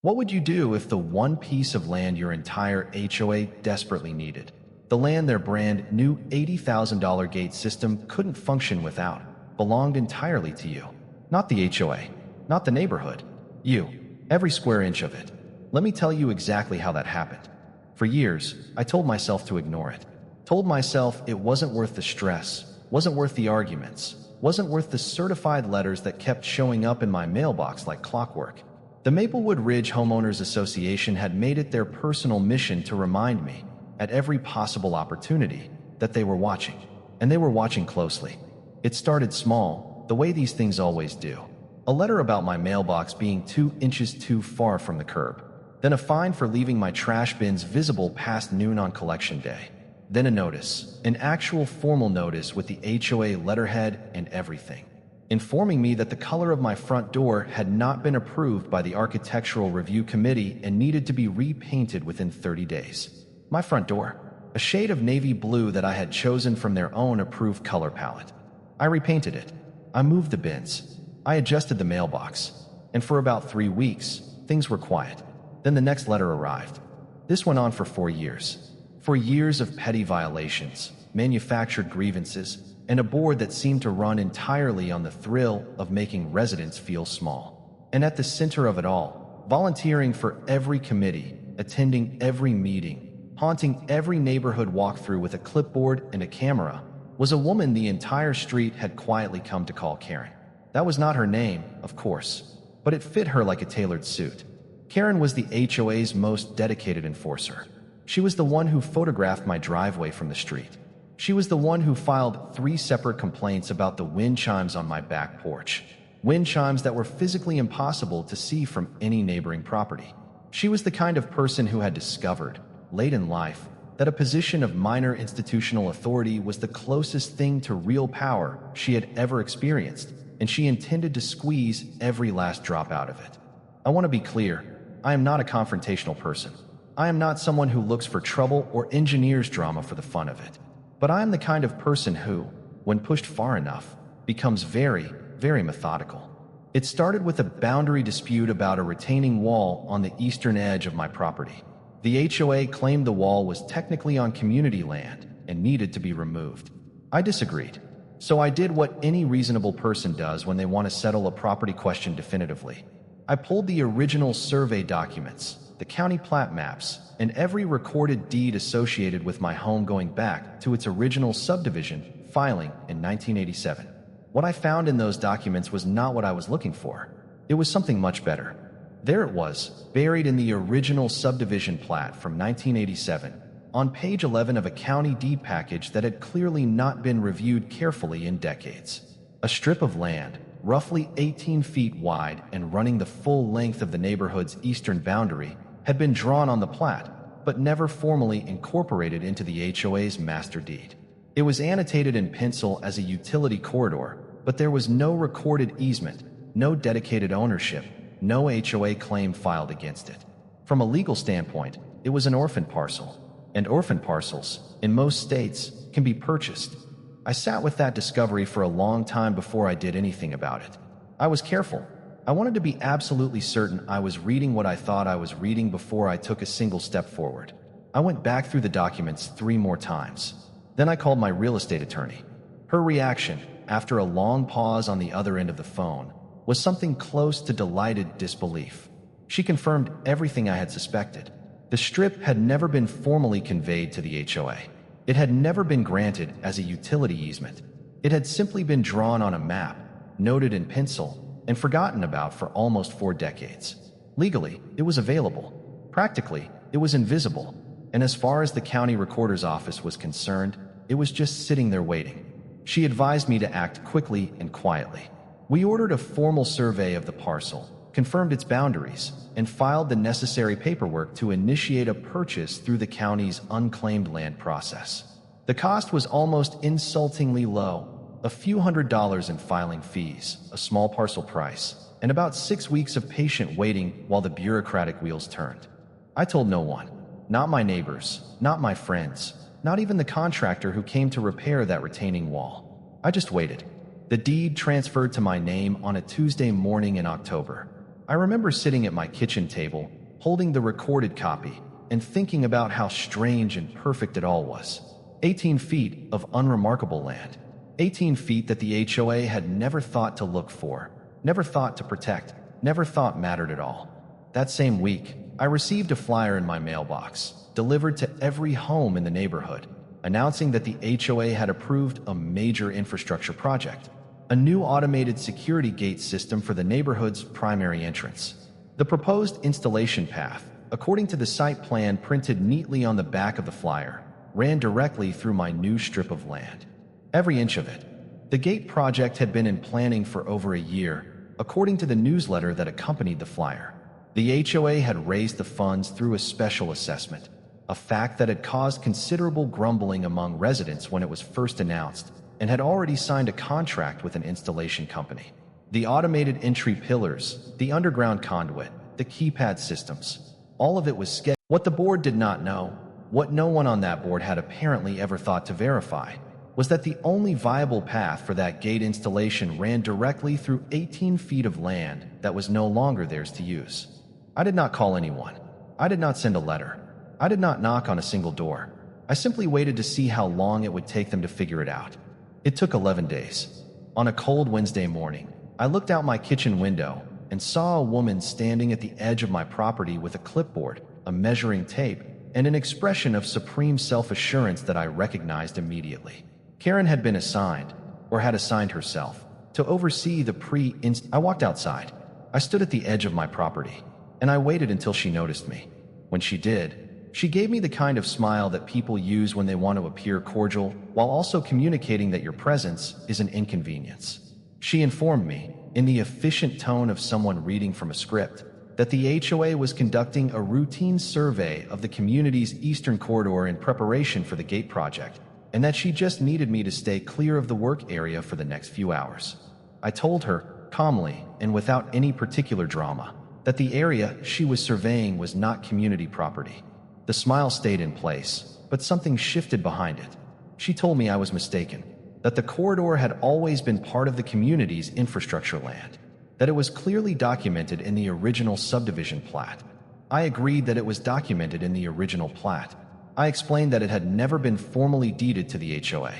What would you do if the one piece of land your entire HOA desperately needed, the land their brand new $80,000 gate system couldn't function without, belonged entirely to you? Not the HOA, not the neighborhood. You, every square inch of it. Let me tell you exactly how that happened. For years, I told myself to ignore it. Told myself it wasn't worth the stress, wasn't worth the arguments, wasn't worth the certified letters that kept showing up in my mailbox like clockwork. The Maplewood Ridge Homeowners Association had made it their personal mission to remind me, at every possible opportunity, that they were watching. And they were watching closely. It started small, the way these things always do. A letter about my mailbox being 2 inches too far from the curb. Then a fine for leaving my trash bins visible past noon on collection day. Then a notice, an actual formal notice with the HOA letterhead and everything, informing me that the color of my front door had not been approved by the Architectural Review Committee and needed to be repainted within 30 days. My front door, a shade of navy blue that I had chosen from their own approved color palette. I repainted it. I moved the bins. I adjusted the mailbox. And for about 3 weeks, things were quiet. Then the next letter arrived. This went on for 4 years. 4 years of petty violations, manufactured grievances, and a board that seemed to run entirely on the thrill of making residents feel small. And at the center of it all, volunteering for every committee, attending every meeting, haunting every neighborhood walkthrough with a clipboard and a camera, was a woman the entire street had quietly come to call Karen. That was not her name, of course, but it fit her like a tailored suit. Karen was the HOA's most dedicated enforcer. She was the one who photographed my driveway from the street. She was the one who filed 3 separate complaints about the wind chimes on my back porch. Wind chimes that were physically impossible to see from any neighboring property. She was the kind of person who had discovered, late in life, that a position of minor institutional authority was the closest thing to real power she had ever experienced, and she intended to squeeze every last drop out of it. I want to be clear, I am not a confrontational person. I am not someone who looks for trouble or engineers drama for the fun of it. But I am the kind of person who, when pushed far enough, becomes very, very methodical. It started with a boundary dispute about a retaining wall on the eastern edge of my property. The HOA claimed the wall was technically on community land and needed to be removed. I disagreed. So I did what any reasonable person does when they want to settle a property question definitively. I pulled the original survey documents, the county plat maps, and every recorded deed associated with my home going back to its original subdivision filing in 1987. What I found in those documents was not what I was looking for. It was something much better. There it was, buried in the original subdivision plat from 1987, on page 11 of a county deed package that had clearly not been reviewed carefully in decades. A strip of land, roughly 18 feet wide and running the full length of the neighborhood's eastern boundary, had been drawn on the plat, but never formally incorporated into the HOA's master deed. It was annotated in pencil as a utility corridor, but there was no recorded easement, no dedicated ownership, no HOA claim filed against it. From a legal standpoint, it was an orphan parcel, and orphan parcels, in most states, can be purchased. I sat with that discovery for a long time before I did anything about it. I was careful. I wanted to be absolutely certain I was reading what I thought I was reading before I took a single step forward. I went back through the documents 3 more times. Then I called my real estate attorney. Her reaction, after a long pause on the other end of the phone, was something close to delighted disbelief. She confirmed everything I had suspected. The strip had never been formally conveyed to the HOA. It had never been granted as a utility easement. It had simply been drawn on a map, noted in pencil, and forgotten about for almost 4 decades. Legally, it was available. Practically, it was invisible. And as far as the county recorder's office was concerned, it was just sitting there waiting. She advised me to act quickly and quietly. We ordered a formal survey of the parcel, confirmed its boundaries, and filed the necessary paperwork to initiate a purchase through the county's unclaimed land process. The cost was almost insultingly low, a few $100s in filing fees, a small parcel price, and about 6 weeks of patient waiting while the bureaucratic wheels turned. I told no one, not my neighbors, not my friends, not even the contractor who came to repair that retaining wall. I just waited. The deed transferred to my name on a Tuesday morning in October. I remember sitting at my kitchen table, holding the recorded copy, and thinking about how strange and perfect it all was. 18 feet of unremarkable land. 18 feet that the HOA had never thought to look for, never thought to protect, never thought mattered at all. That same week, I received a flyer in my mailbox, delivered to every home in the neighborhood, announcing that the HOA had approved a major infrastructure project, a new automated security gate system for the neighborhood's primary entrance. The proposed installation path, according to the site plan printed neatly on the back of the flyer, ran directly through my new strip of land. Every inch of it. The gate project had been in planning for over a year, according to the newsletter that accompanied the flyer. The HOA had raised the funds through a special assessment, a fact that had caused considerable grumbling among residents when it was first announced, and had already signed a contract with an installation company. The automated entry pillars, the underground conduit, the keypad systems, all of it was scheduled. What the board did not know, what no one on that board had apparently ever thought to verify, was that the only viable path for that gate installation ran directly through 18 feet of land that was no longer theirs to use. I did not call anyone. I did not send a letter. I did not knock on a single door. I simply waited to see how long it would take them to figure it out. It took 11 days. On a cold Wednesday morning, I looked out my kitchen window and saw a woman standing at the edge of my property with a clipboard, a measuring tape, and an expression of supreme self-assurance that I recognized immediately. Karen had been assigned, or had assigned herself, to oversee the I walked outside. I stood at the edge of my property, and I waited until she noticed me. When she did, she gave me the kind of smile that people use when they want to appear cordial, while also communicating that your presence is an inconvenience. She informed me, in the efficient tone of someone reading from a script, that the HOA was conducting a routine survey of the community's eastern corridor in preparation for the gate project, and that she just needed me to stay clear of the work area for the next few hours. I told her, calmly and without any particular drama, that the area she was surveying was not community property. The smile stayed in place, but something shifted behind it. She told me I was mistaken, that the corridor had always been part of the community's infrastructure land, that it was clearly documented in the original subdivision plat. I agreed that it was documented in the original plat. I explained that it had never been formally deeded to the HOA.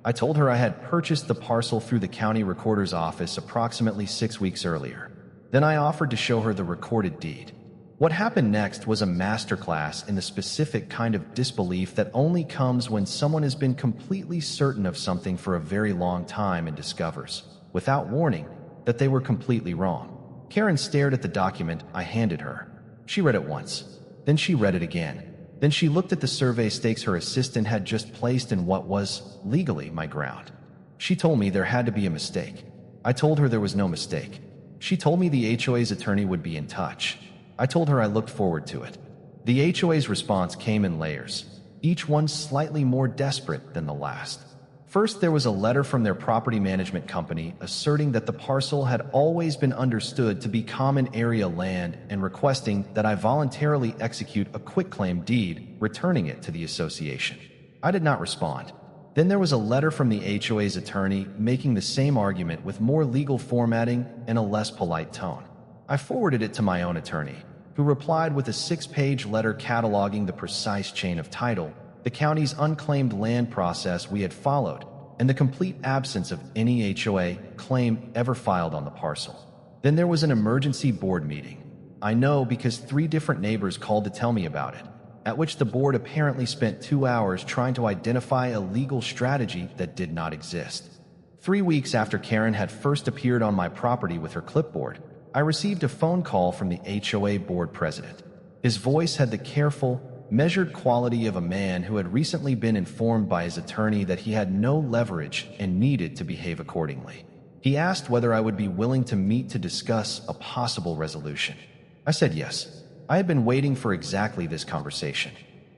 I told her I had purchased the parcel through the county recorder's office approximately 6 weeks earlier. Then I offered to show her the recorded deed. What happened next was a masterclass in the specific kind of disbelief that only comes when someone has been completely certain of something for a very long time and discovers, without warning, that they were completely wrong. Karen stared at the document I handed her. She read it once. Then she read it again. Then she looked at the survey stakes her assistant had just placed in what was, legally, my ground. She told me there had to be a mistake. I told her there was no mistake. She told me the HOA's attorney would be in touch. I told her I looked forward to it. The HOA's response came in layers, each one slightly more desperate than the last. First, there was a letter from their property management company asserting that the parcel had always been understood to be common area land and requesting that I voluntarily execute a quitclaim deed, returning it to the association. I did not respond. Then there was a letter from the HOA's attorney making the same argument with more legal formatting and a less polite tone. I forwarded it to my own attorney, who replied with a 6-page letter cataloging the precise chain of title, the county's unclaimed land process we had followed, and the complete absence of any HOA claim ever filed on the parcel. Then there was an emergency board meeting. I know because 3 different neighbors called to tell me about it, at which the board apparently spent 2 hours trying to identify a legal strategy that did not exist. 3 weeks after Karen had first appeared on my property with her clipboard, I received a phone call from the HOA board president. His voice had the careful, measured quality of a man who had recently been informed by his attorney that he had no leverage and needed to behave accordingly. He asked whether I would be willing to meet to discuss a possible resolution. I said yes. I had been waiting for exactly this conversation.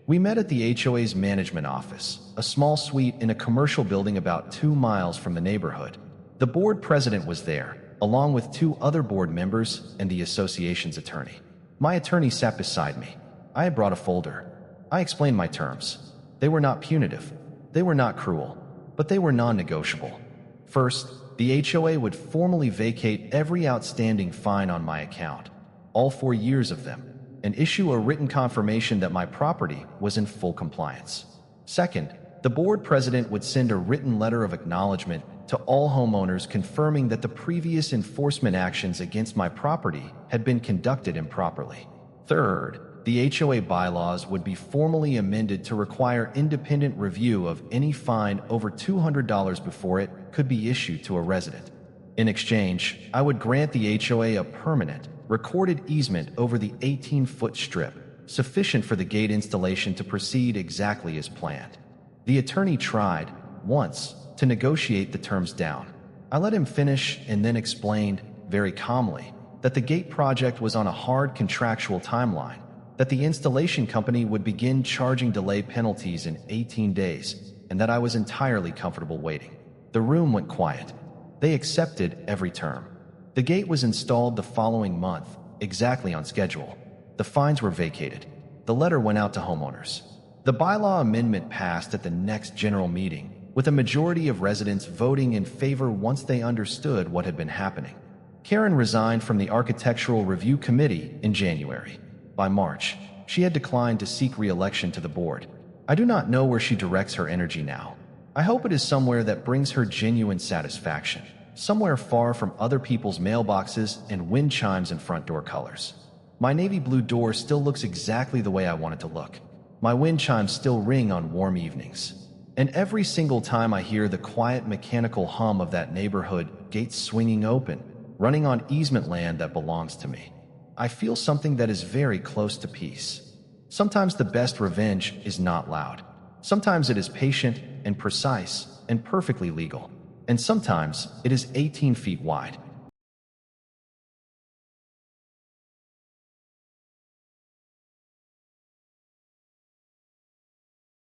We met at the HOA's management office, a small suite in a commercial building about 2 miles from the neighborhood. The board president was there, along with 2 other board members and the association's attorney. My attorney sat beside me. I had brought a folder. I explained my terms. They were not punitive. They were not cruel. But they were non-negotiable. First, the HOA would formally vacate every outstanding fine on my account, all 4 years of them, and issue a written confirmation that my property was in full compliance. Second, the board president would send a written letter of acknowledgement to all homeowners confirming that the previous enforcement actions against my property had been conducted improperly. Third, the HOA bylaws would be formally amended to require independent review of any fine over $200 before it could be issued to a resident. In exchange, I would grant the HOA a permanent, recorded easement over the 18-foot strip, sufficient for the gate installation to proceed exactly as planned. The attorney tried, once, to negotiate the terms down. I let him finish and then explained, very calmly, that the gate project was on a hard contractual timeline, that the installation company would begin charging delay penalties in 18 days, and that I was entirely comfortable waiting. The room went quiet. They accepted every term. The gate was installed the following month, exactly on schedule. The fines were vacated. The letter went out to homeowners. The bylaw amendment passed at the next general meeting, with a majority of residents voting in favor once they understood what had been happening. Karen resigned from the Architectural Review Committee in January. By March, she had declined to seek re-election to the board. I do not know where she directs her energy now. I hope it is somewhere that brings her genuine satisfaction, somewhere far from other people's mailboxes and wind chimes and front door colors. My navy blue door still looks exactly the way I want it to look. My wind chimes still ring on warm evenings. And every single time I hear the quiet mechanical hum of that neighborhood, gates swinging open, running on easement land that belongs to me, I feel something that is very close to peace. Sometimes the best revenge is not loud. Sometimes it is patient and precise and perfectly legal. And sometimes it is 18 feet wide.